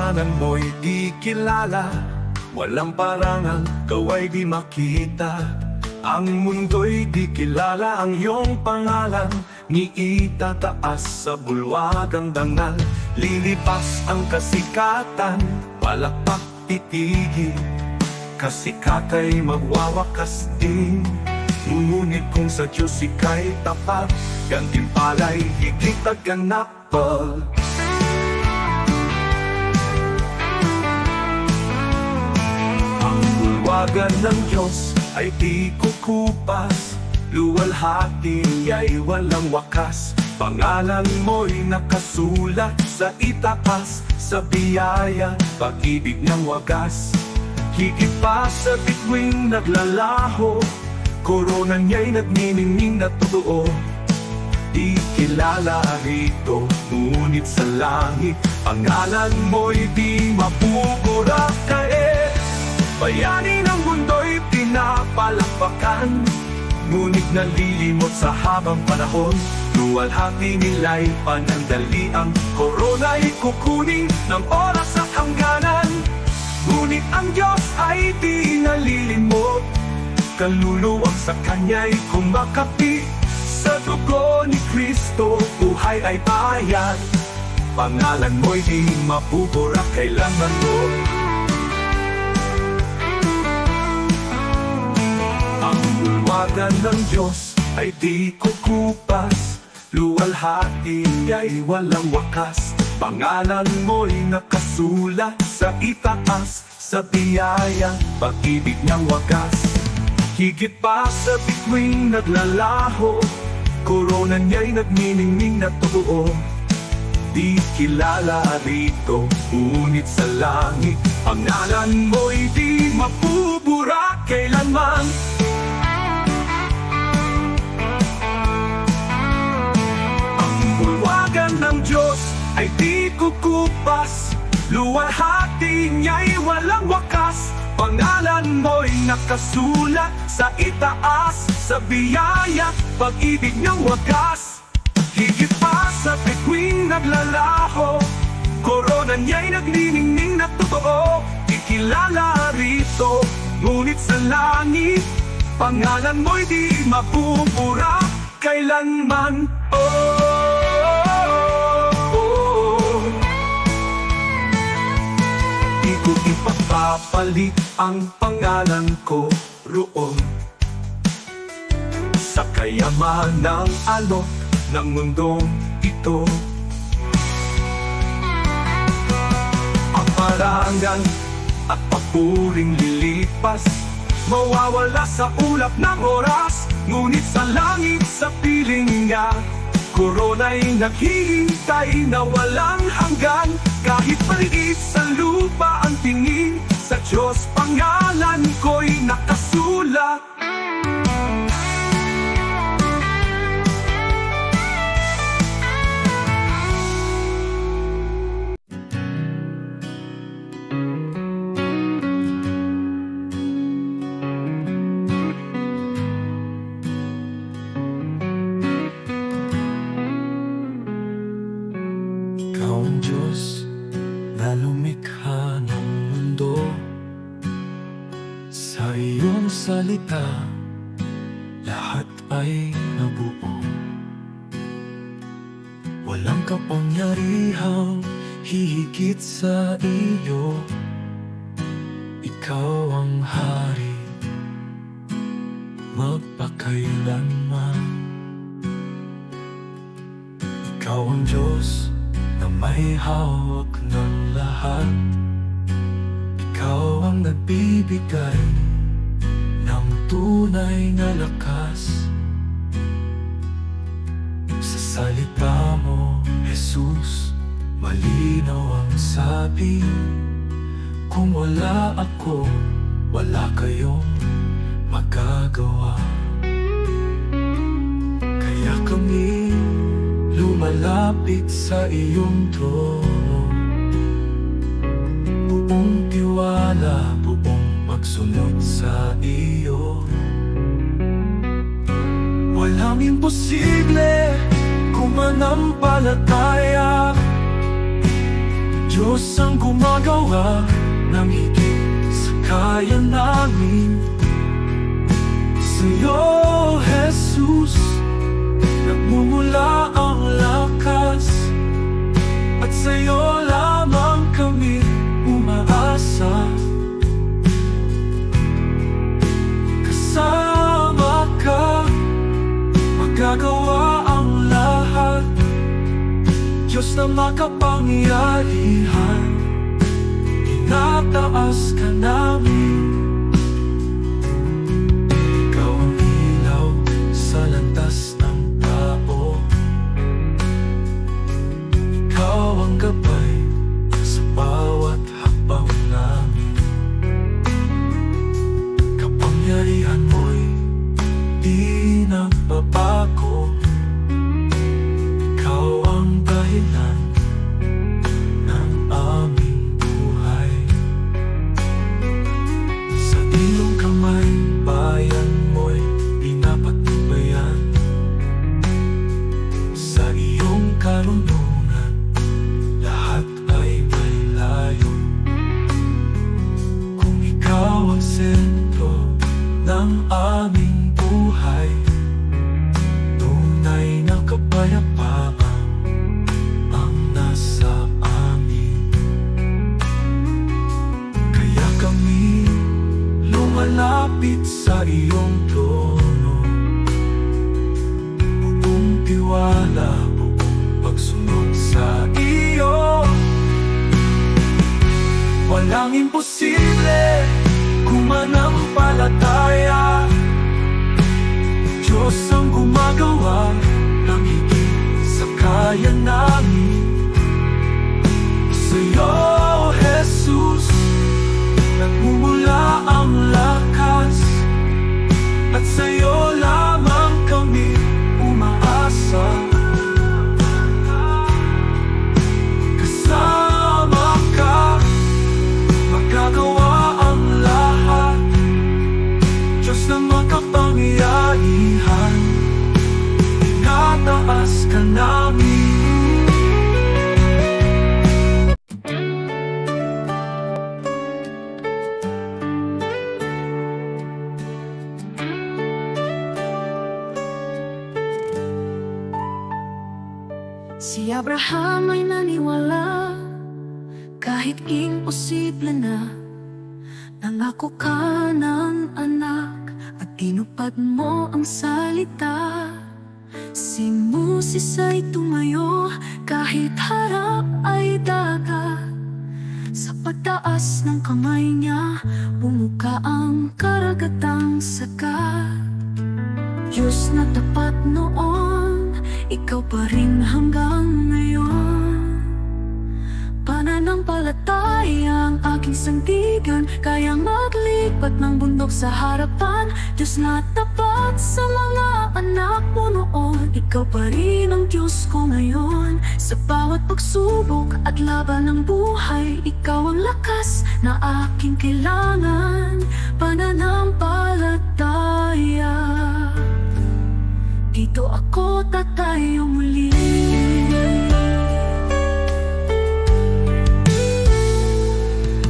pangalan mo'y di kilala, walang parangal, kaway di makita. Ang mundo'y di kilala ang iyong pangalan, ni itataas sa bulwagang dangal. Lilipas ang kasikatan, palakpak titigil, kasikatay magwawakas din. Ngunit kung sa Diyos ika'y tapat, gantimpala'y higit at ganapal. Ang bulwagan ng Diyos ay di kukupas, luwalhati ay walang wakas. Pangalan mo'y nakasulat sa itaas, sa biyaya, pag-ibig ng wagas. Higit pa sa bituing naglalaho, korona niya'y nagniningning na totoo. Di kilala rito, ngunit sa langit, pangalan mo'y di mapupurakae. Bayani ng mundo'y pinapalakpakan, ngunit nalilimot sa habang panahon. Luwalhati nila'y panandali, ang korona'y kukunin ng oras at hangganan. Ngunit ang Diyos ay di nalilimot, kaluluwang sa Kanya'y kumakapi. Sa dugo ni Kristo, buhay ay bayan. Pangalan mo'y di mapupura kailanman mo. Ang bulwagan ng Diyos ay di kukupas, luwalhati ay walang wakas. Pangalan mo'y nakasulat sa itaas, sa biyaya, pag-ibig ng wagas. Higit pa sa bituing naglalaho, korona niya'y nagniningning na totoo. Di kilala rito, ngunit sa langit, pangalan mo'y di mapupura kailanman. Ang bulwagan ng Diyos ay di kukupas, luwalhati niya'y walang wakas. Pangalan mo'y nakasulat sa itaas, sa biyaya, pag-ibig ng wagas. Higit pa sa bituing naglalaho, korona niya'y nagniningning na totoo. Ikilala rito, ngunit sa langit, pangalan mo'y di mapupura kailanman. Di ko ipapapalit ang pangalan ko roon sa kayamanang alok ng mundong ito. Ang parangal at papuring lilipas, mawawala sa ulap ng oras. Ngunit sa langit, sa piling niya, korona'y naghihintay na walang hanggan. Kahit maliit sa lupa ang tingin, sa Diyos pangalan ko'y nakasulat. Ikaw ang Diyos na lumikha ng mundo, sa iyong salita lahat ay nabuo. Walang kapangyarihang hihigit sa iyo. Ikaw ang hari magpakailanman. Ikaw ang Diyos na may hawak ng lahat. Ikaw ang nagbibigay ng tunay na lakas. Sa salita mo, Jesus, malinaw ang sabi, kung wala ako, wala kayong magagawa. Kaya kami lumalapit sa iyong trono, buong tiwala, buong magsunod sa iyo. Walang imposible kung manampalataya. Diyos ang gumagawa ng higit sa kaya namin. Sa'yo, Jesus, nagmumula ang lakas, at sa'yo lamang kami umaasa. Kasama ka, magagawa ang lahat. Diyos na makapangyarihan, tinataas ka namin. Ikaw ang ilaw sa landas ng tao, ikaw ang gabay sa bawat hakbang namin. Kapangyarihan mo'y di nagbabago, ikaw ang dahilan ng aming buhay. Sa iyong kamay, bayan mo'y pinapatubayan. Sa iyong karunungan, lahat ay may layo. Kung ikaw ang sentro ng aming buhay, tunay na kapayapaan ang nasa amin. Kaya kami lumalapit sa iyong trono, buong tiwala, buong pagsunod sa iyo. Walang imposible kung manampalataya. Diyos ang gumagawa ng higit sa kaya namin. Sa'yo, Jesus, nagmumula ang lakas, at sa'yo lamang kami umaasa. Kasama ka, magagawa ang lahat. Diyos na makapangyarihan, tinataas ka namin. Si Abraham ay naniwala kahit imposible na. Nangako ka ng anak at tinupad mo ang salita. Si Moses ay tumayo kahit harap ay dagat. Sa pagtaas ng kamay niya, bumuka ang karagatang sagat. Diyos na tapat noon, ikaw pa rin hanggang ngayon. Pananampalataya ang aking sandigan, kayang maglipat ng bundok sa harapan. Diyos na tapat sa mga anak mo noon, ikaw pa rin ang Diyos ko ngayon. Sa bawat pagsubok at laban ng buhay, ikaw ang lakas na aking kailangan. Pananampalataya, dito ako tatayo muli.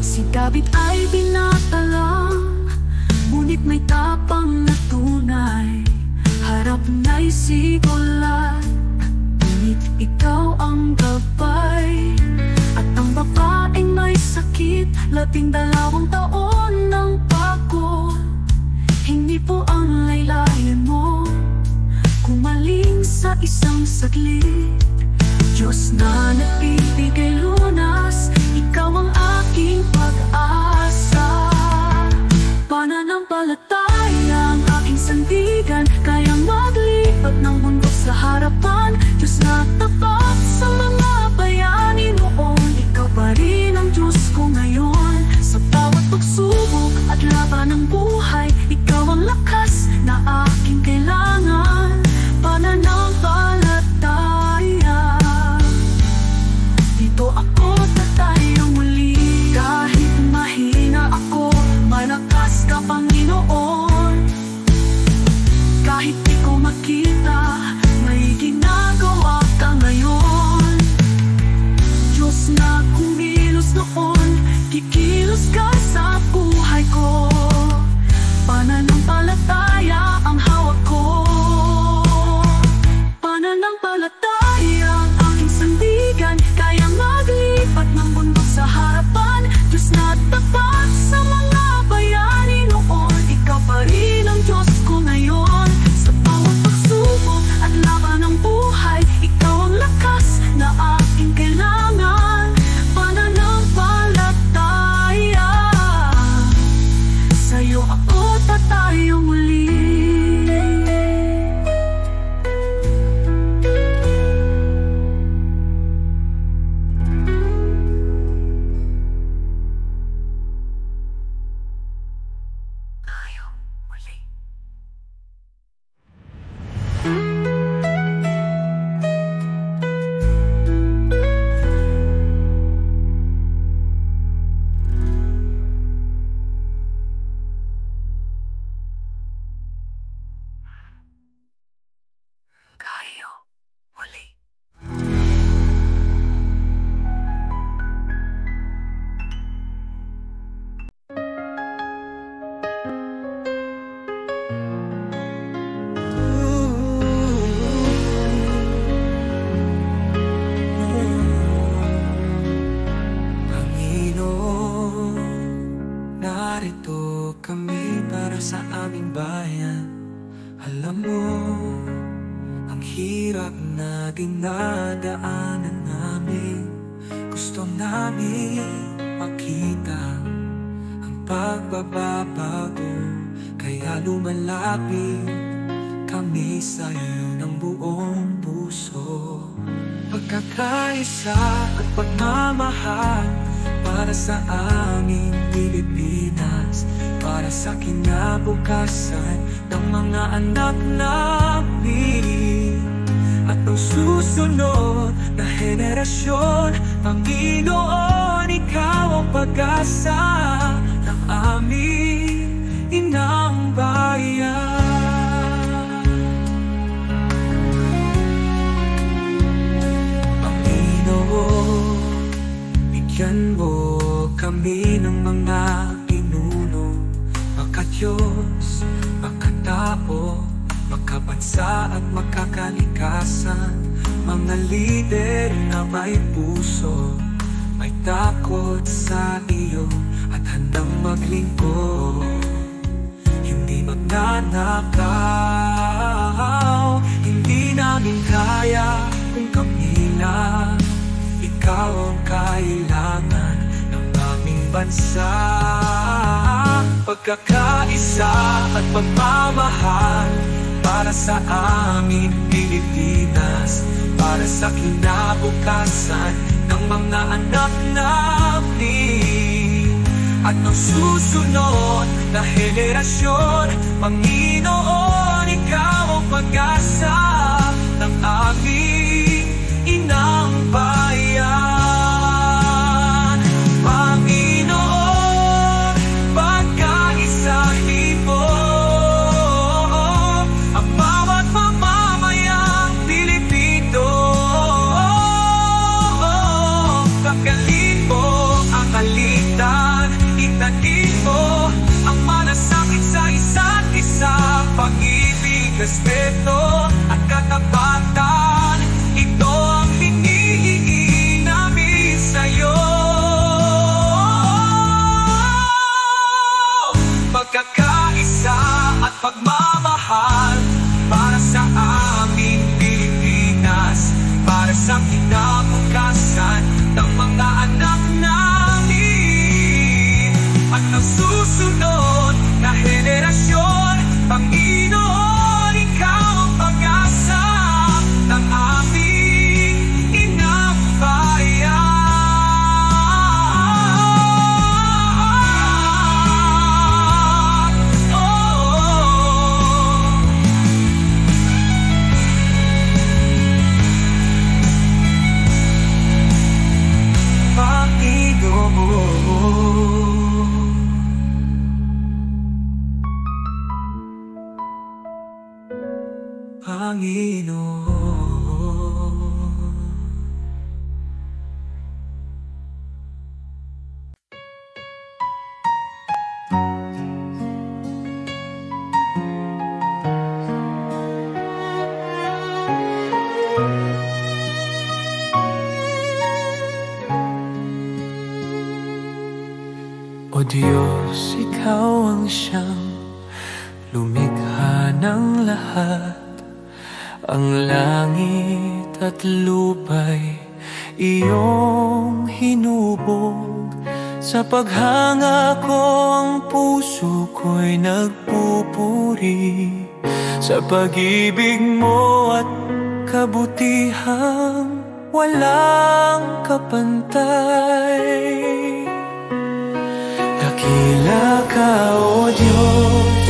Si David ay binatalang, ngunit may tapang na tunay. Harap na'y si Goliath, ngunit ikaw ang gabay. At ang babaeng may sakit, 12 taon ng pagod. Hindi po ang laylayan mo kumaling sa isang saglit. Diyos na nagbibigay lunas, ikaw ang aking pag-asa. Pananampalataya ang aking sandigan, kayang maglipat ng bundok sa harapan. Diyos na tapat sa mga bayani noon, ikaw pa rin ang Diyos ko ngayon. Sa bawat pagsubok at laban ng buhay, ikaw ang lakas na aking kailangan. Pananampalataya, dito ako tatayo muli. Kahit mahina ako, malakas ka Panginoon. Kahit di ko makita, may ginagawa Alam mo, ang hirap na dinadaanan namin. Gusto namin makita ang pagbabago, kaya lumalapit kami sa'yo ng buong puso. Pagkakaisa at pagmamahal para sa aming Pilipinas, para sa kinabukasan ng mga anak namin at ang susunod na henerasyon. Panginoon, ikaw ang pag-asa ng aming inang bayan. Panginoon, bigyan mo kami ng mga pinuno, maka-Diyos, makatao, makabansa at makakalikasan. Mga lider na may puso, may takot sa iyo at handang maglingkod. Hindi magnanakaw, hindi namin kaya kung kami lang. Ikaw ang kailangan ng aming bansa. Pagkakaisa at pagmamahal para sa aming Pilipinas, para sa kinabukasan ng mga anak namin at ng susunod na henerasyon. Panginoon, ikaw ang pag-asa ng aming inang bayan. Panginoon, pagkaisahin mo ang bawat mamamayang Pilipino. Pagkalin mo ang alitan, itanin mo ang malasakit sa isa't isa. Pag-ibig, respeto at katapatan, ito ang hinihingi namin sa'yo. Pagkakaisa at pagmamahal para sa aming Pilipinas, para sa kinabukasan ng mga anak namin at ng susunod na henerasyon. Panginoon, ikaw ang pag-asa ng aming inang bayan. Panginoon, O Diyos, ikaw ang siyang lumikha ng lahat. Ang langit at lupa'y iyong hinubog. Sa paghanga ko ang puso ko'y nagpupuri sa pag-ibig mo at kabutihang walang kapantay. Dakila ka, O Diyos,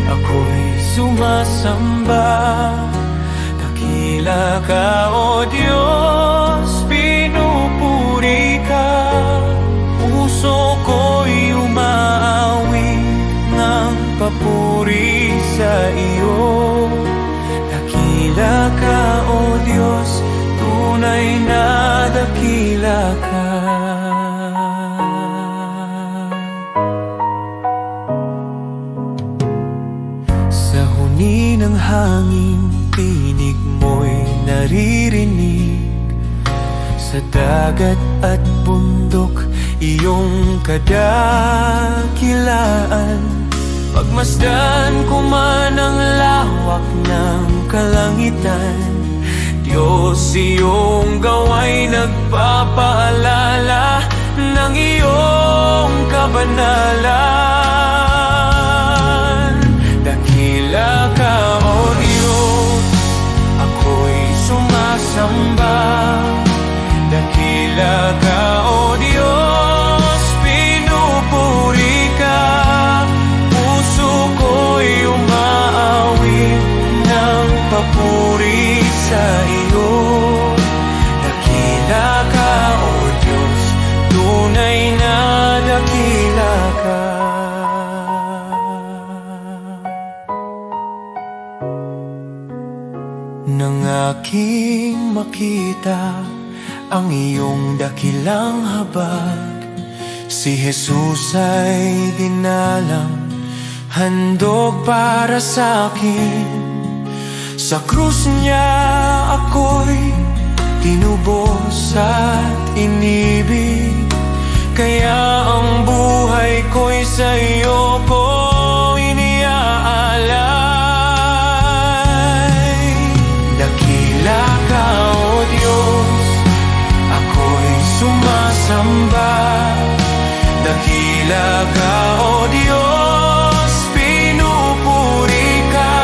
ako'y sumasamba. Dakila ka, O Diyos, pinupuri ka. Puso ko'y umaawit ng papuri sa iyo. Dakila ka, O Diyos, tunay na dakila ka. Sa huni ng hangin, tinig mo'y naririnig. Sa dagat at bundok, iyong kadakilaan. Pagmasdan ko man ang lawak ng kalangitan, Diyos, iyong gawa'y nagpapaalala ng iyong kabanalan. Dakila ka, O Diyos, ako'y sumasamba. Dakila ka, O Diyos, pinupuri ka. Puso ko'y umaawit ng papuri sa iyo. Dakila ka, O Diyos, tunay na dakila ka. Nang aking makita ang iyong dakilang habag, si Jesus ay dinalang, handog para sa akin. Sa krus niya ako'y tinubos at inibig, kaya ang buhay ko'y sa iyo ko iniaalay. Dakila ka, O Diyos, ako'y sumasamba. Dakila ka, O Diyos, pinupuri ka.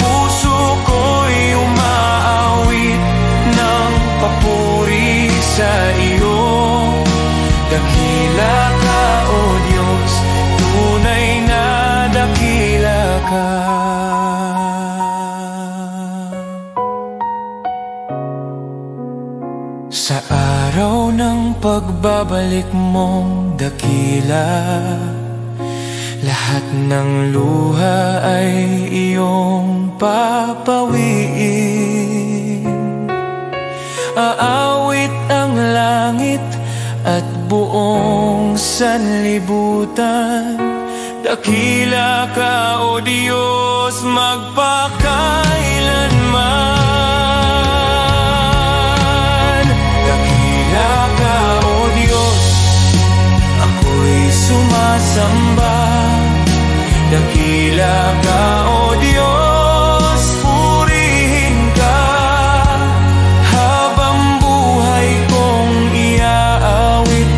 Puso ko'y umaawit ng papuri sa iyo. Dakila ka, O Diyos, tunay na dakila ka. Sa araw ng pagbabalik mong dakila, lahat ng luha ay iyong papawiin. Aawit ang langit at buong sanlibutan. Dakila ka, O Diyos, magpakailanman. Dakila ka, O Diyos, ako'y sumasamba. Dakila ka, O Diyos, purihin ka. Habang buhay kong iaawit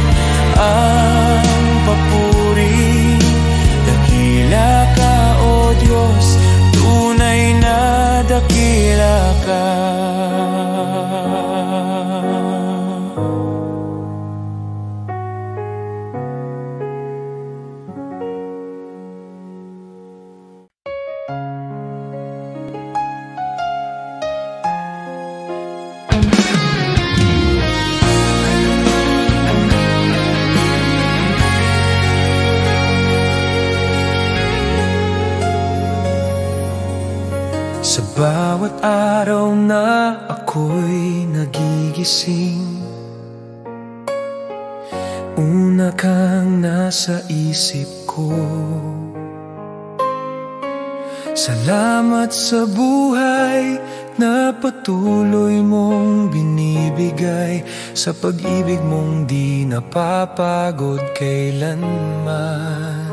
ang papuri. Dakila ka, O Diyos, tunay na dakila ka. Sa bawat araw na ako'y nagigising, una kang nasa isip ko. Salamat sa buhay na patuloy mong binibigay, sa pag-ibig mong di napapagod kailanman.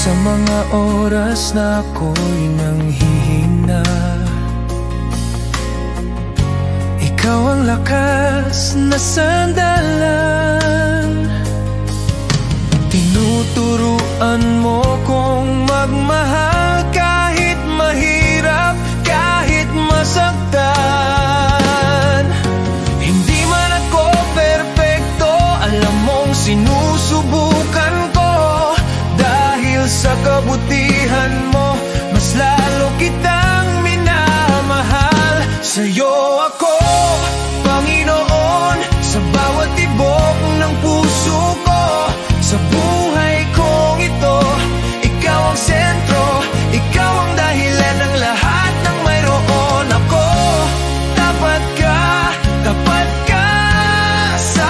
Sa mga oras na ako'y nanghihina, ikaw ang lakas na sandalan. Tinuturuan mo kong magmahal kahit mahirap, kahit masaktan. Hindi man ako perpekto, alam mong sinusubukan ko. Sa kabutihan mo, mas lalo kitang minamahal. Sa'yo ako, Panginoon, sa bawat tibok ng puso ko. Sa buhay kong ito, ikaw ang sentro, ikaw ang dahilan ng lahat ng mayroon ako. Tapat ka sa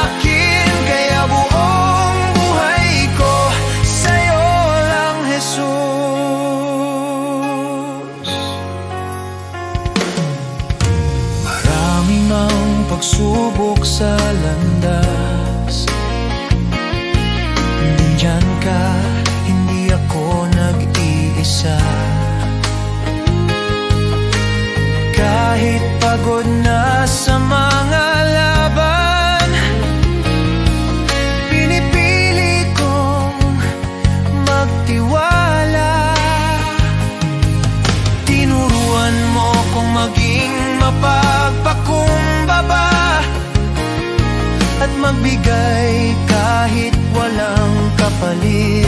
akin, kaya buong buhay ko sa'yo lang, Jesus. Marami mang pagsubok sa landas, magbigay kahit walang kapalit.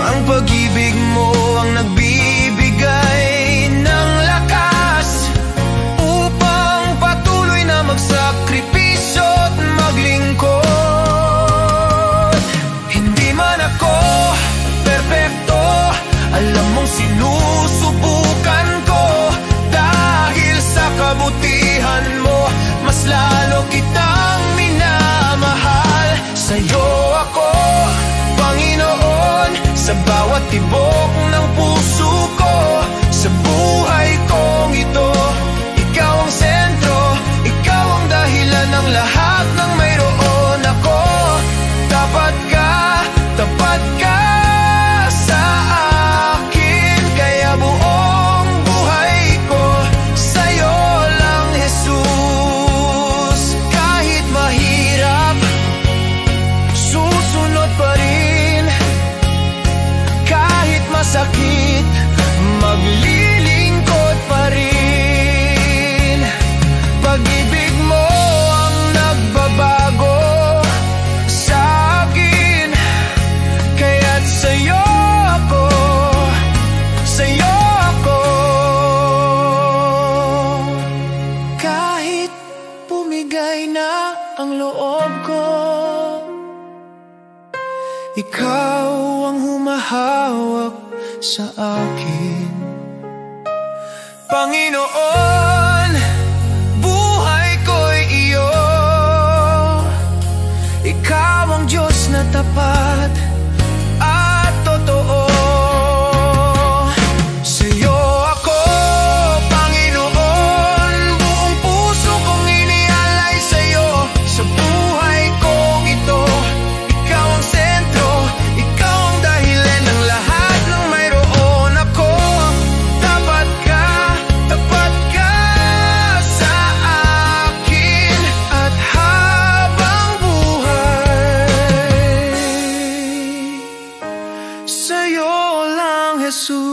Ang pag-ibig mo ang nagbibigay ng lakas upang patuloy na magsakripisyo at maglingkod. Hindi man ako perpekto, alam mong sinusubukan ko. Dahil sa kabutihan mo, mas lalo kitang minamahal. Sa'yo ako, Panginoon, sa bawat tibok ng puso ko. Sa buhay kong ito, ikaw ang sentro, ikaw ang dahilan ng lahat ng mayroon ako. Tapat ka sa akin, kaya buong buhay ko sa'yo lang, Jesus. Kahit mahirap, susunod pa rin. Kahit masakit, maglilingkod pa rin. Pag-ibig mo ang nagbabago sa akin, kaya't sa'yo ako, sa'yo ako. Kahit pumigay na ang loob ko, ikaw ang humahawak sa akin. Panginoon, buhay ko'y iyo. Ikaw ang Diyos na tapat at totoo. Sa'yo ako, Panginoon, buong puso kong inialay sa'yo. Sa buhay kong ito, ikaw ang sentro, ikaw ang dahilan ng lahat ng mayroon ako. Tapat ka sa akin, at habang buhay, sa'yo lang, Jesus.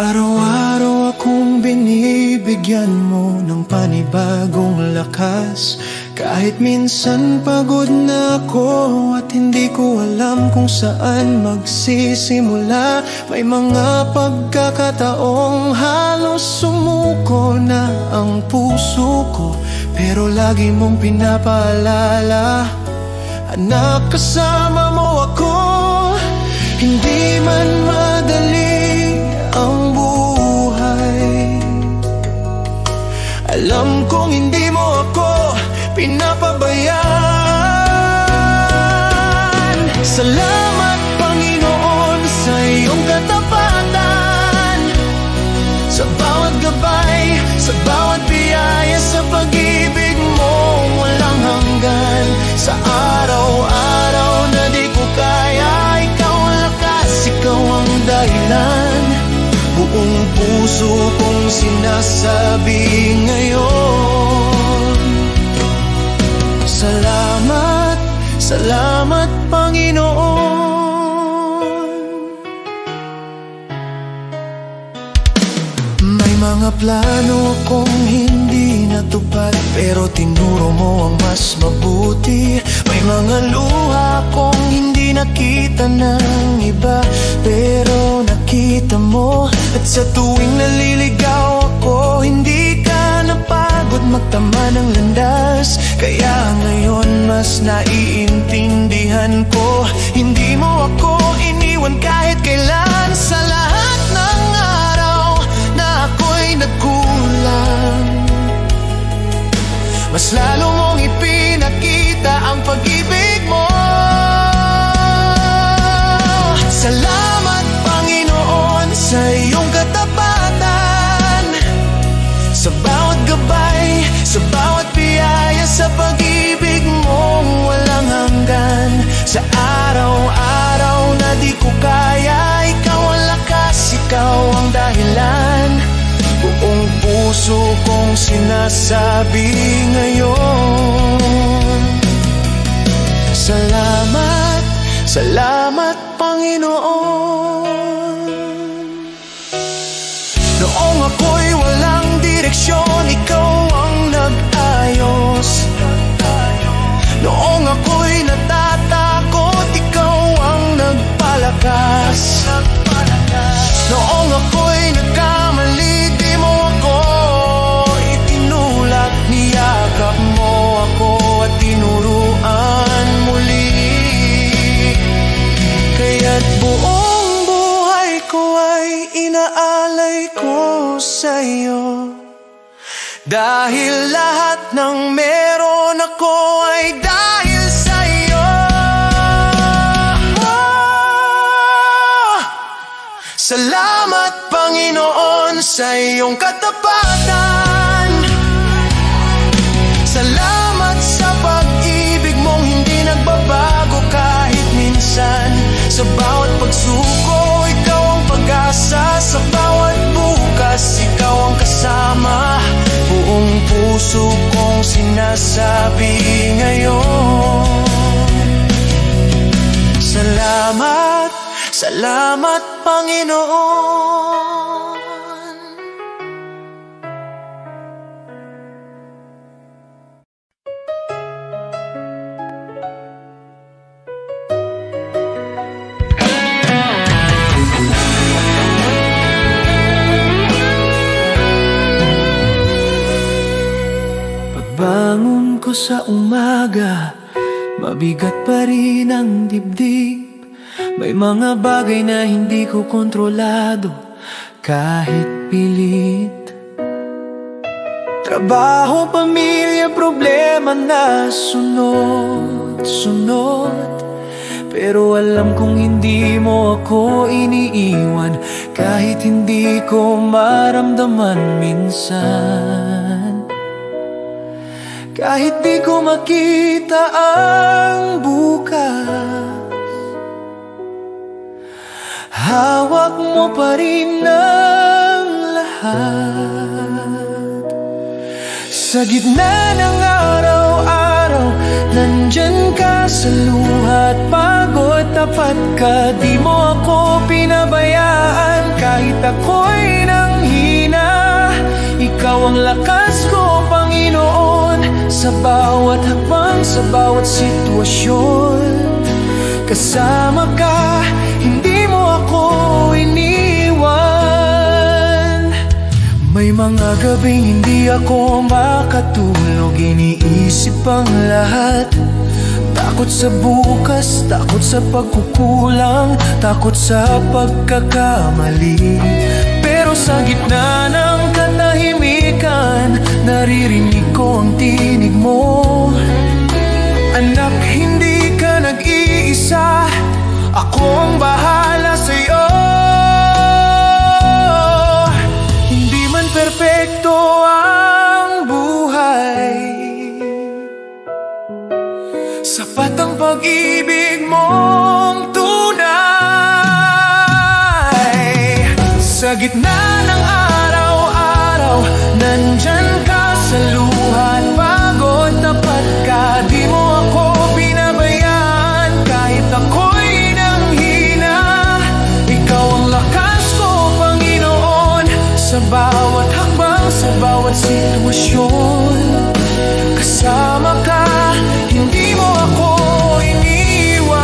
Araw-araw akong binibigyan mo ng panibagong lakas. Kahit minsan pagod na ako at hindi ko alam kung saan magsisimula. May mga pagkakataong halos sumuko na ang puso ko, pero lagi mong pinapaalala, anak, kasama mo ako. Hindi man madali ang buhay, alam kong hindi mo ako pinapabayaan. Salamat, Panginoon, sa iyong katapatan, sa bawat gabay, sa bawat biyaya, sa pag-ibig mo walang hanggan. Sa araw-araw na di ko kaya, ikaw ang lakas, ikaw ang dahilan. Buong puso kong sinasabi ngayon, salamat, salamat, Panginoon. May mga plano akong hindi natupad, pero tinuro mo ang mas mabuti. May mga luha akong hindi nakita ng iba, pero nakita mo. At sa tuwing naliligaw ako, hindi ka napagod magtama ng landas. Kaya ngayon mas naiintindihan ko, hindi mo ako iniwan kahit kailan. Sa lahat ng araw na ako'y nagkulang, mas lalo mong ipinakita ang pag-ibig mo. Salamat, Panginoon, sa iyong katapatan, sa bawat gabay, sa bawat biyaya, sa pag-ibig mo walang hanggan. Sa araw-araw na di ko kaya, ikaw ang lakas, ikaw ang dahilan. Buong puso kong sinasabi ngayon, salamat, salamat Panginoon. Noong ako'y walang direksyon, ikaw ang nag-ayos. Noong ako'y natatakot, ikaw ang nagpalakas. Noong ako'y nagkamali, di mo ako itinulak. Niyakap mo ako at tinuruan muli. Kaya't buong buhay ko ay inaalay ko sa'yo. Dahil lahat ng meron ako ay dahil sa'yo. Salamat Panginoon sa iyong katapatan. Salamat sa pag-ibig mong hindi nagbabago kahit minsan. Sa bawat pagsuko, ikaw ang pag-asa. Sa bawat bukas, ikaw ang kasama. Buong puso kong sinasabi ngayon, salamat, salamat Panginoon. Bangon ko sa umaga, mabigat pa rin ang dibdib. May mga bagay na hindi ko kontrolado kahit pilit. Trabaho, pamilya, problema na sunod-sunod. Pero alam kong hindi mo ako iniiwan kahit hindi ko maramdaman minsan. Kahit di ko makita ang bukas, hawak mo pa rin ang lahat. Sa gitna ng araw-araw, nandyan ka sa luha at pagod. Tapat ka, di mo ako pinabayaan. Kahit ako'y nanghina, ikaw ang lakas ko, Panginoon. Sa bawat hakbang, sa bawat sitwasyon, kasama ka, hindi mo ako iniwan. May mga gabing hindi ako makatulog, iniisip ang lahat. Takot sa bukas, takot sa pagkukulang, takot sa pagkakamali. Pero sa gitna ng katahimikan, naririnig ko ang tinig mo. Anak, hindi ka nag-iisa, ako ang bahala sa'yo. Hindi man perpekto ang buhay, sapat ang pag-ibig mong tunay. Sa gitna ng araw-araw, nandyan ka sa luha at pagod. Tapat ka, di mo ako pinabayaan. Kahit ako'y nanghina, ikaw ang lakas ko, Panginoon. Sa bawat hakbang, sa bawat sitwasyon, kasama ka, hindi mo ako iniwan.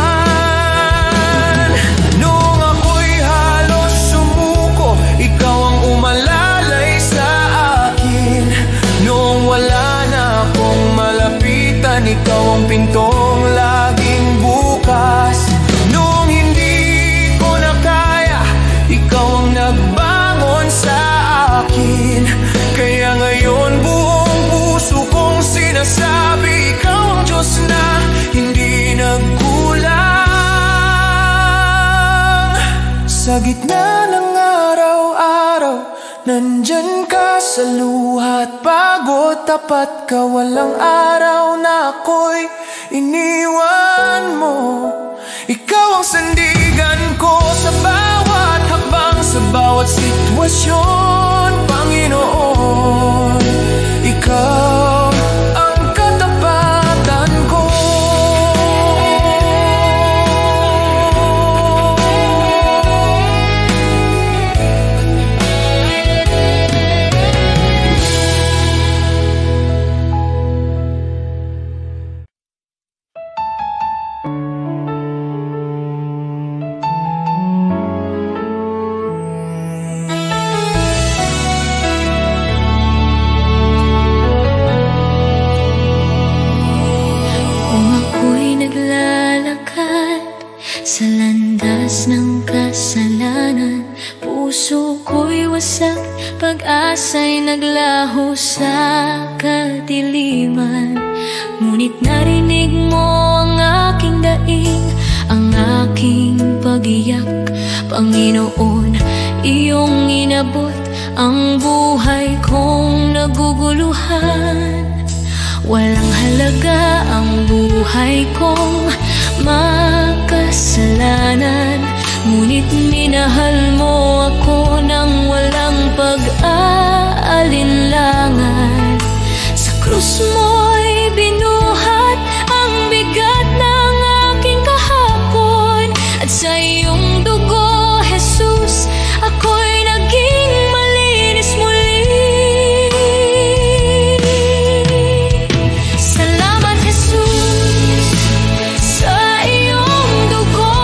Nung ako'y halos sumuko, ikaw ang umalalay sa akin. Nung wala na akong malapitan, ikaw ang pintong laging bukas. Nung hindi ko na kaya, ikaw ang nagbangon sa akin. Kaya ngayon buong puso kong sinasabi, ikaw ang Diyos na hindi nagkulang. Sa gitna ng araw-araw, Nandyan ka sa luhat, pagod, tapat ka, walang araw na ako'y iniwan mo. Ikaw ang sandigan ko sa bawat hakbang, sa bawat sitwasyon, Panginoon. Ikaw ang katapatan ko. Sa landas ng kasalanan, puso ko'y wasak, pag-asa'y naglaho sa kadiliman. Ngunit narinig mo ang aking daing, ang aking pag-iyak. Panginoon, iyong inabot ang buhay kong naguguluhan. Walang halaga ang buhay kong makasalanan, ngunit minahal mo ako nang walang pag-aalinlangan. Sa krus mo'y binuhat ang bigat ng aking kahapon, at sa iyong dugo, Jesus, ako'y naging malinis muli. Salamat, Jesus, sa iyong dugo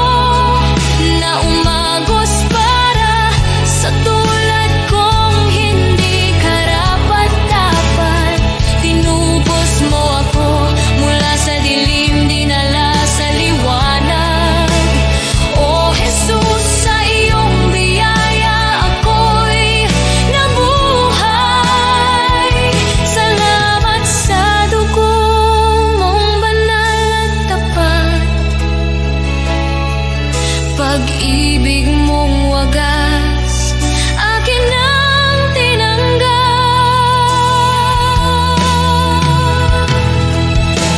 na umagos para sa tulad kong hindi karapat-dapat. Tinubos mo ako mula sa dilim, dinala sa liwanag. O Jesus, sa iyong biyaya ako'y nabuhay. Salamat sa dugo mong banal at tapat, pag-ibig mong wagas akin ang tinanggap.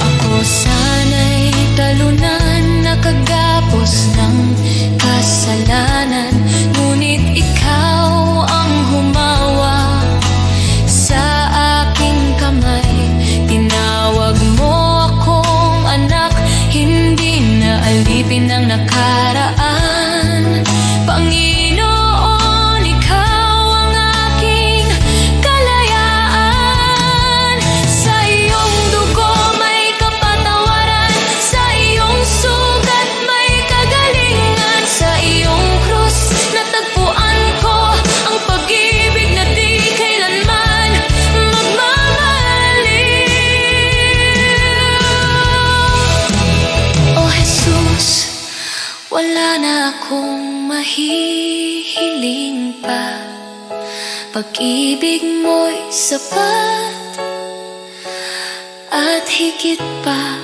Ako sana'y talunan, nakagapos ng kasalanan, ngunit ikaw ang humawa sa aking kamay. Tinawag mo akong anak, hindi na alipin ng nakaraan. Panginoon, ikaw ang aking kalayaan. Sa iyong dugo may kapatawaran, sa iyong sugat may kagalingan. Sa iyong krus natagpuan ko ang pag-ibig na di kailanman magmamaliw. O Jesus, wala na akong mahihiling pa, pag-ibig mo'y sapat at higit pa.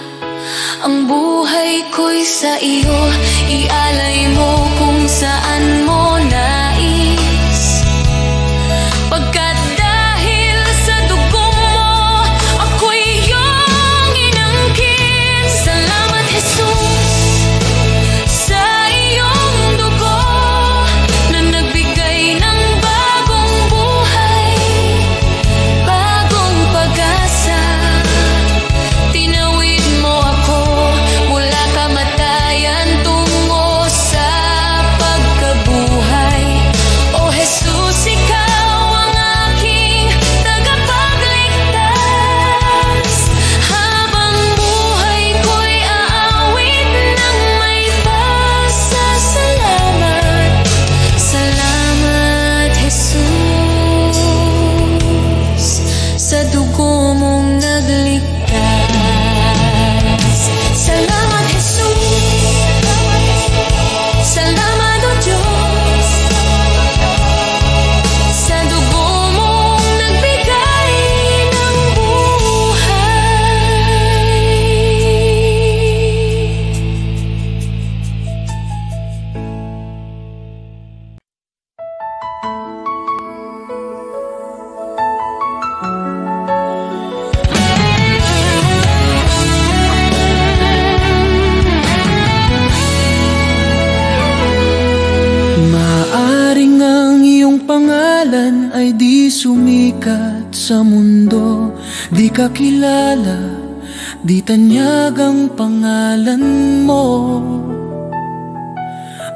Ang buhay ko'y sa iyo, ialay mo kung saan mo nais. Pagkat dahil sa dugo mo, ako'y iyong inangkin. Salamat, Jesus, sa iyong dugo na nagbigay ng bagong buhay, bagong pag-asa. Tinawid mo ako mula kamatayan tungo sa pagkabuhay. ay di sumikat sa mundo, di ka kilala, di tanyag ang pangalan mo.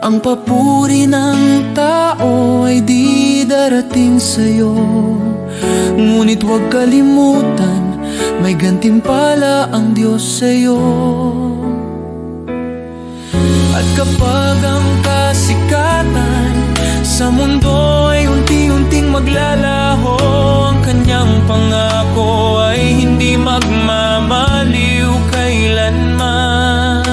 Ang papuri ng tao ay di darating sa'yo, ngunit huwag kalimutan, may gantimpala ang Diyos sa'yo. At kapag ang kasikatan sa mundo ay unti-unting maglalaho, ang kanyang pangako ay hindi magmamaliw kailanman.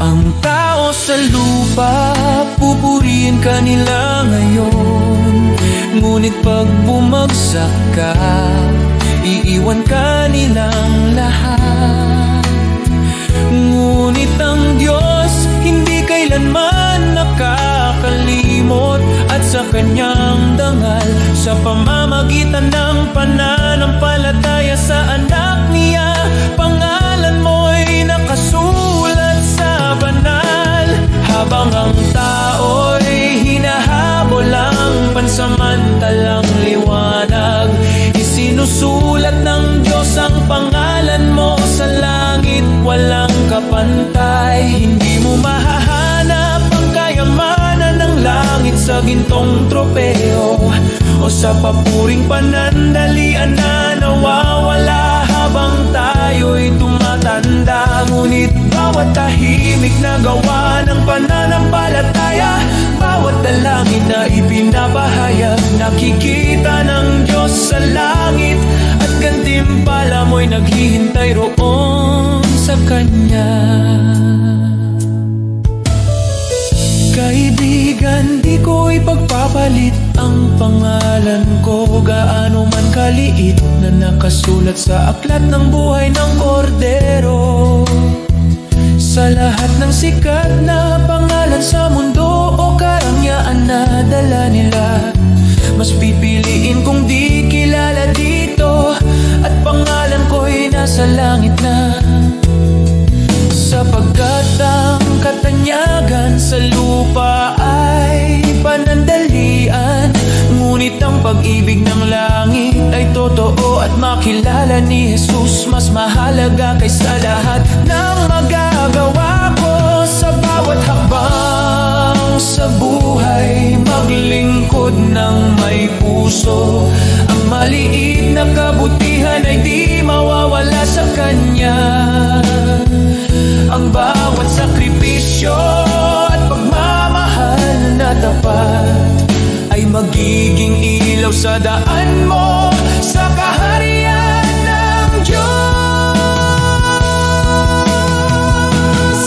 Ang tao sa lupa, pupurihin ka nila ngayon, ngunit pag bumagsak ka, iiwan ka nilang lahat. Ngunit ang Diyos hindi kailanman nakakalimot, at sa kanyang dangal, sa pamamagitan ng pananampalataya sa anak niya, pangalan mo'y nakasulat sa banal. Habang ang tao'y hinahabol ang pansamantalang liwanag, isinusulat ng Diyos ang pangalan mo sa langit, walang kapantay. Hindi mo mahahanap ang kayamanan ng langit sa gintong tropeo, o sa papuring panandalian na nawawala habang tayo'y tumatanda. Ngunit bawat tahimik na gawa ng pananampalataya, bawat dalangin na ipinapahayag, nakikita ng Diyos sa langit, at gantimpala mo'y naghihintay roon sa Kanya. Kaibigan, di ko ipagpapalit ang pangalan ko, gaano man kaliit, na nakasulat sa aklat ng buhay ng kordero. Sa lahat ng sikat na pangalan sa mundo o karangyaan na dala nila, mas pipiliin kong di kilala dito, at pangalan ko'y nasa langit na. Sapagkat ang katanyagan sa lupa ay panandalian, ngunit ang pag-ibig ng langit ay totoo, at makilala ni Jesus mas mahalaga kaysa lahat ng magagawa ko. Sa bawat hakbang sa buhay, maglingkod ng may puso, ang maliit na kabutihan ay di mawawala sa Kanya. Ang bawat sakripisyo at pagmamahal na tapat ay magiging ilaw sa daan mo sa kaharian ng Diyos.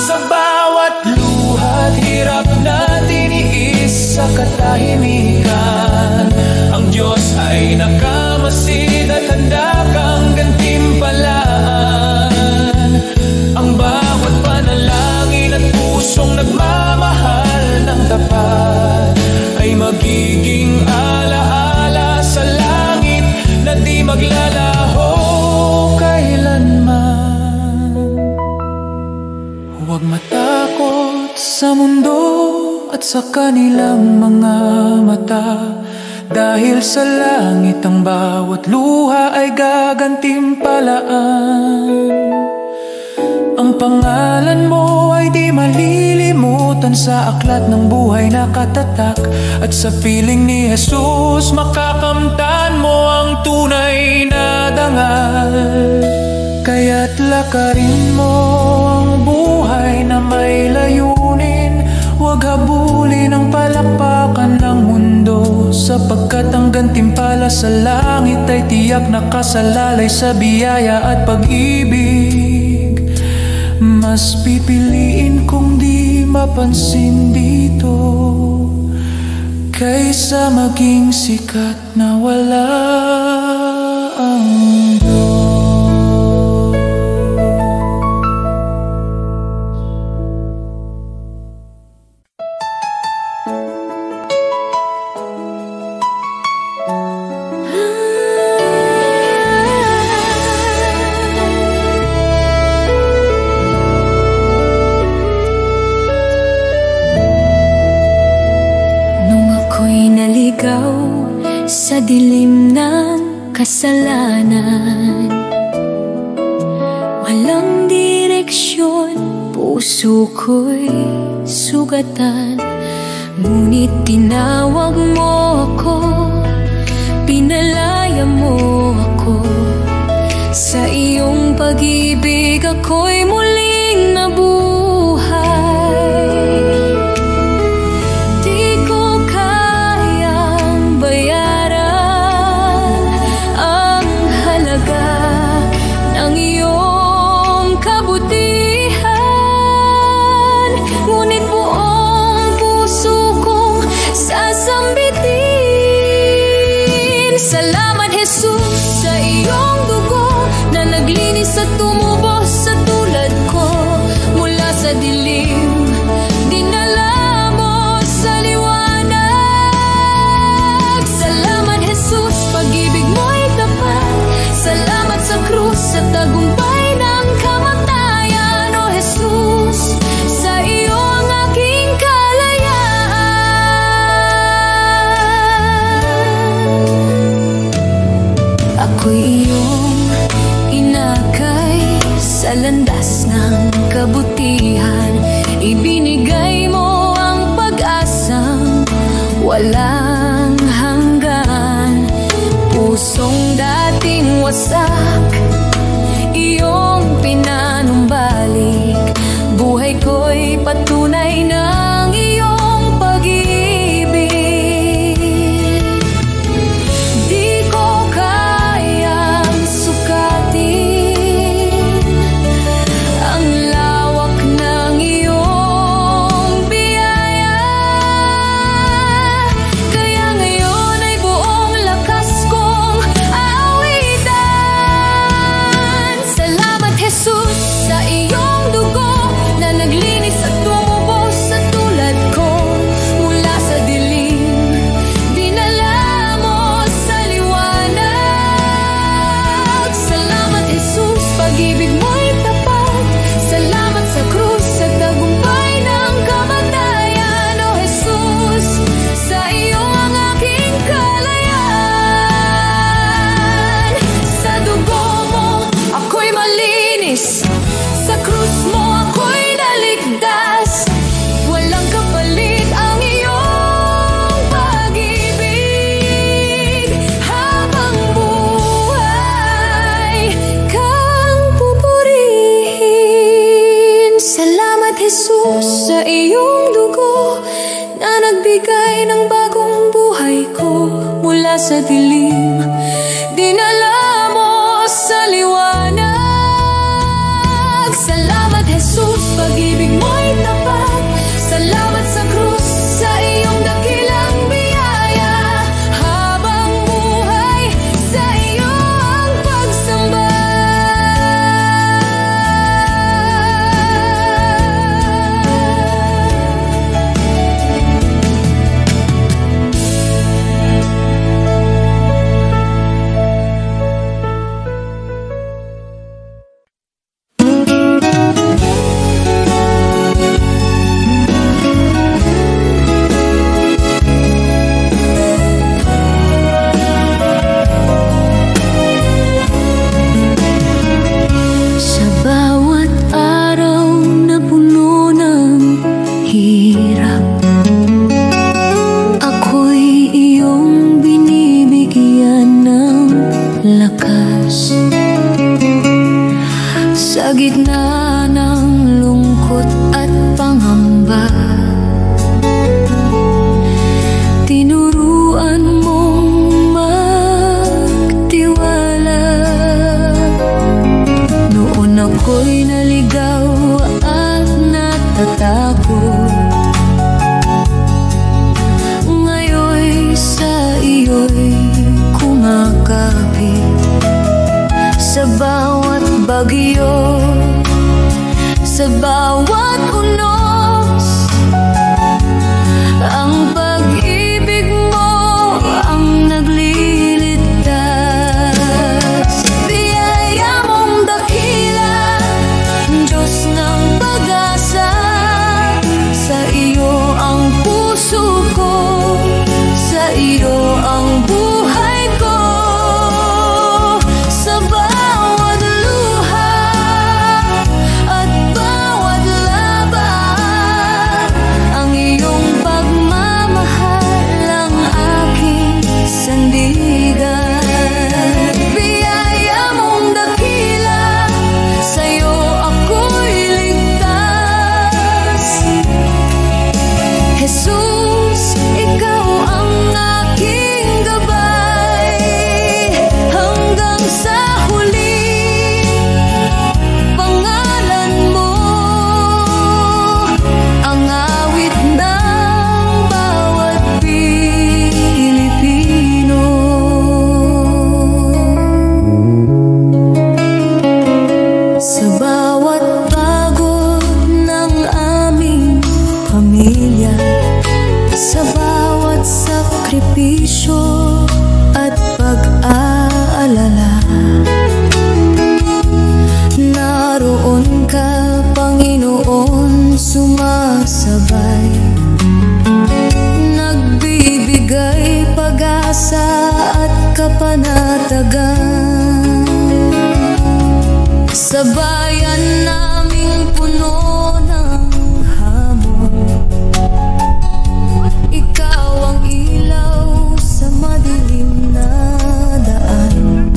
Sa bawat luha't hirap na tiniis sa katahimikan, ang Diyos ay nakamasid at handa kang gantimpalaan. Ang bawat panalangin at pusong nagmamahal ng tapat ay magiging alaala sa langit na di maglalaho kailanman. Huwag matakot sa mundo at sa kanilang mga mata, dahil sa langit ang bawat luha ay gagantimpalaan. Ang pangalan mo ay di malilimutan sa aklat ng buhay na katatak, at sa piling ni Jesus makakamtan mo ang tunay na dangal. Kaya't lakarin mo ang buhay na may layunin, huwag habulin ang palakpakan ng mundo, sapagkat ang gantimpala sa langit ay tiyak nakasalalay sa biyaya at pag-ibig. Mas pipiliin kong di mapansin dito, kaysa maging sikat na wala ang Diyos. naliligaw sa dilim ng kasalanan. Walang direksyon, puso ko'y sugatan. Ngunit tinawag mo ako, pinalaya mo ako. Sa iyong pag-ibig ako'y muling nabuhay. Di ko kayang bayaran ang halaga ng iyong kabutihan. Ngunit buong puso kong sasambitin. Salamat Jesus sa iyong dugo na naglinis at tumubos sa tulad ko. Mula sa dilim, dinala mo sa liwanag. Salamat Jesus, pag-ibig mo'y tapat. Salamat sa krus sa tagumpay ng kamatayan. O Jesus, sa iyo ang aking kalayaan. Ako'y iyong inakay sa landas ng kabutihan. Ibinigay mo ang pag-asang walang hanggan. Pusong dating wasak, iyong pinanumbalik. Buhay ko'y patunay ng iyong pag-ibig. Di ko kayang sukatin ang lawak ng iyong biyaya. Kaya ngayon ay buong lakas kong aawitan. Salamat Jesus sa iyong dugo na naglinis at tumubos sa tulad ko. Mula sa dilim, dinala mo sa liwanag. Salamat Jesus, pag-ibig mo'y tapat. Salamat sa krus sa tagumpay ng kamatayan. O Jesus, sa iyo ang aking kalayaan. Sa dugo mo ako'y malinis, sa krus mo ako'y naligtas. Walang kapalit ang iyong pag-ibig. Habang buhay kang pupurihin. Salamat Jesus sa iyong dugo na nagbigay ng bagong buhay ko. Mula sa dilim, dinala mo sa liwanag. Salamat Jesus, pag-ibig mo'y tapat. Salamat sa krus, sa iyong dakilang biyaya. Habang buhay, sa iyong pagsamba. sakripisyo at pag-aalala. Naroon ka, Panginoon, sumasabay, nagbibigay pag-asa at kapanatagan. Sa bayan naming puno ng hamon, ikaw ang ilaw sa madilim na daan.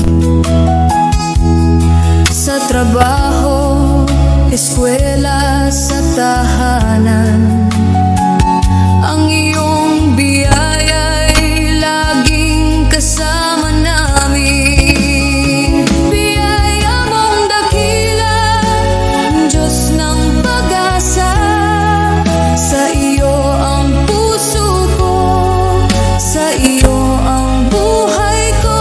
Sa trabaho, eskwela, sa tahanan, ang iyong biyaya'y laging kasama namin. Biyaya mong dakila, Diyos ng pag-asa, sa iyo ang puso ko, sa iyo ang buhay ko.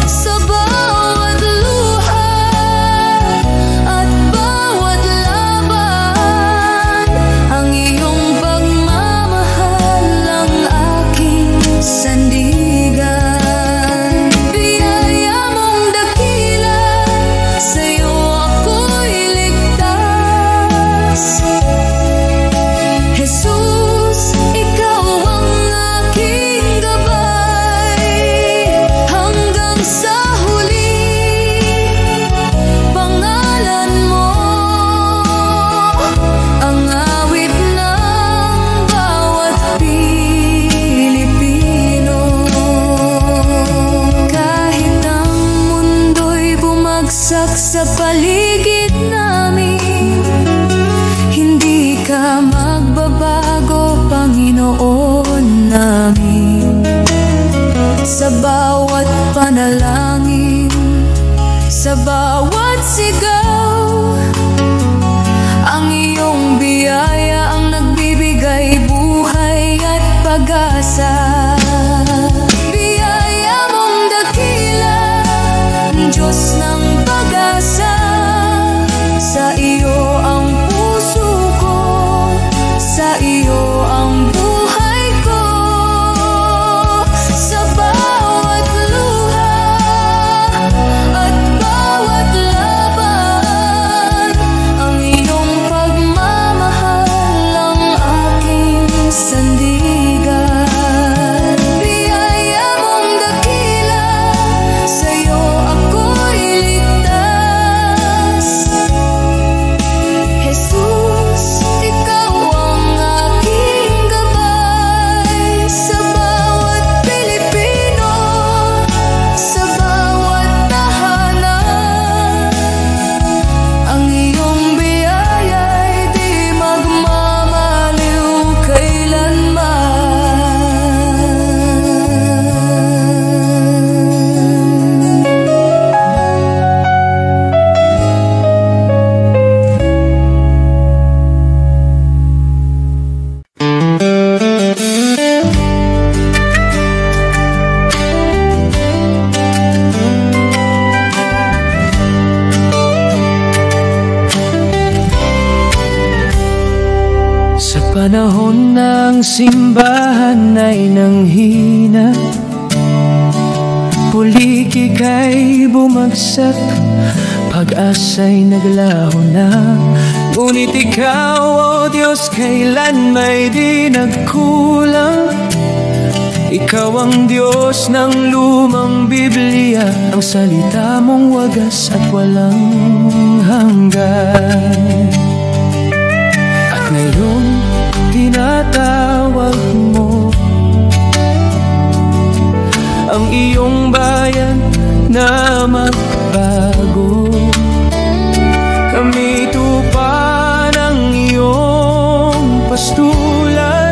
Sa bawat luha at bawat laban, ang iyong pagmamahal ang aking sandigan. Biyaya mong dakila, sa iyo ako'y ligtas. Jesus, ikaw ang aking gabay, hanggang sa huli, pangalan mo ang awit ng bawat Pilipino. Kahit ang mundo'y bumagsak sa paligid namin, hindi ka magbabago, Panginoon namin. Sa bawat panalangin, sa bawat sigaw, ang iyong biyaya ang nagbibigay buhay at pag-asa. Biyaya mong dakila, Diyos ng pag-asa, sa iyo ang puso ko, sa iyo ang buhay ko. Sa bawat luha at bawat laban, ang iyong pagmamahal ang aking sandigan. Biyaya mong dakila, sa iyo ako'y ligtas. Jesus, ikaw ang aking gabay, sa bawat Pilipino, sa bawat tahanan, ang iyong biyaya'y di magmamaliw kailanman. Sa panahon ng simbahan ay nanghina, pulikik ay bumagsak, pag-asa'y naglaho na. Ngunit ikaw, O Diyos, kailan may di nagkulang. Ikaw ang Diyos ng lumang Biblia, ang salita mong wagas at walang hanggan. At ngayon, tinatawag mo ang iyong bayan na magbago. Kami tupa ng iyong pastulan,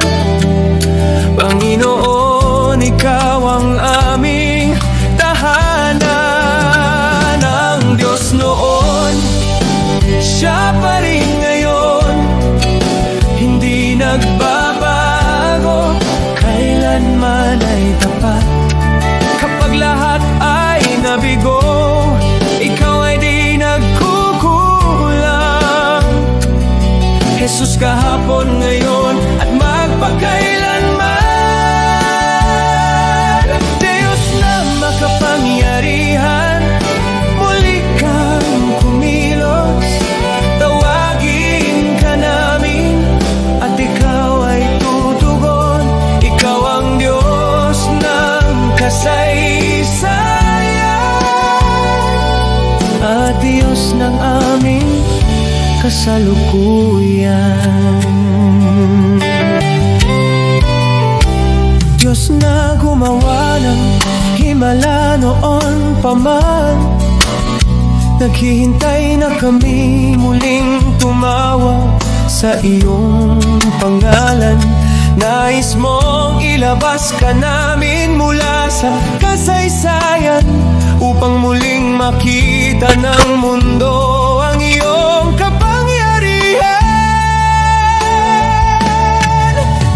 Panginoon, ikaw ang aming tahanan. Ang Diyos noon, siya pa rin ngayon, hindi nagbabago, kailanman ay tapat. Kapag lahat ay nabigo, ikaw ay di nagkukulang. Jesus, kahapon, ngayon at magpakailanman. kasalukuyan. Diyos na gumawa ng himala noon pa man, naghihintay na kami muling tumawag sa iyong pangalan. Nais mong ilabas ka namin mula sa kasaysayan, upang muling makita ng mundo ang iyong kapangyarihan.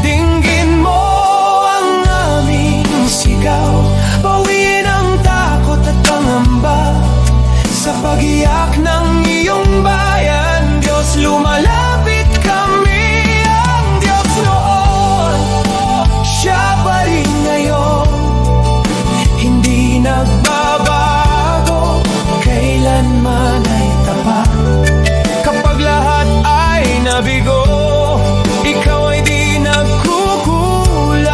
Dinggin mo ang aming sigaw, bawiin ang takot at pangamba sa pag-iyak ng iyong bayan. Diyos, lumalapit kami, ang Diyos noon, siya pa rin ngayon, hindi nagbabago, kailanman ay tapat. Kapag lahat ay nabigo, ikaw ay di nagkukulang.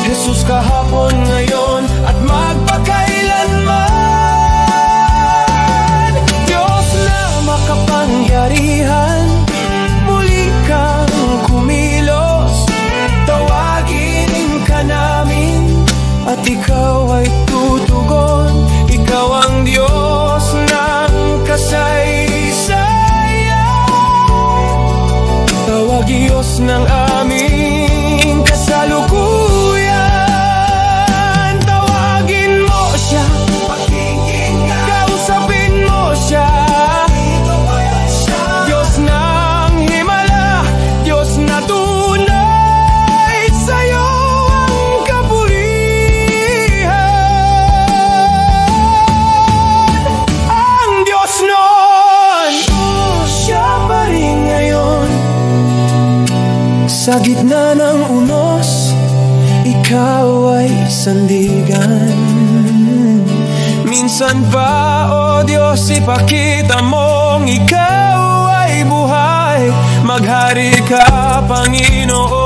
Jesus, kahapon, ngayon at magpakailanman. Diyos na makapangyarihan, muli kang kumilos, tawagin ka namin at ikaw ay tutugon. Ikaw ang Diyos ng kasaysayan, tawag Diyos ng aming kasalukuyan. Tawagin mo siya, pakinggan, kausapin mo siya. Diyos ng himala, Diyos na tunay, sa'yo ang kapurihan. Ang Diyos noon, siya pa rin ngayon. Sa gitna ng unos, ikaw ay sandigan. Minsan pa, O Diyos, ipakita mong ikaw ay buhay. Maghari ka, Panginoon.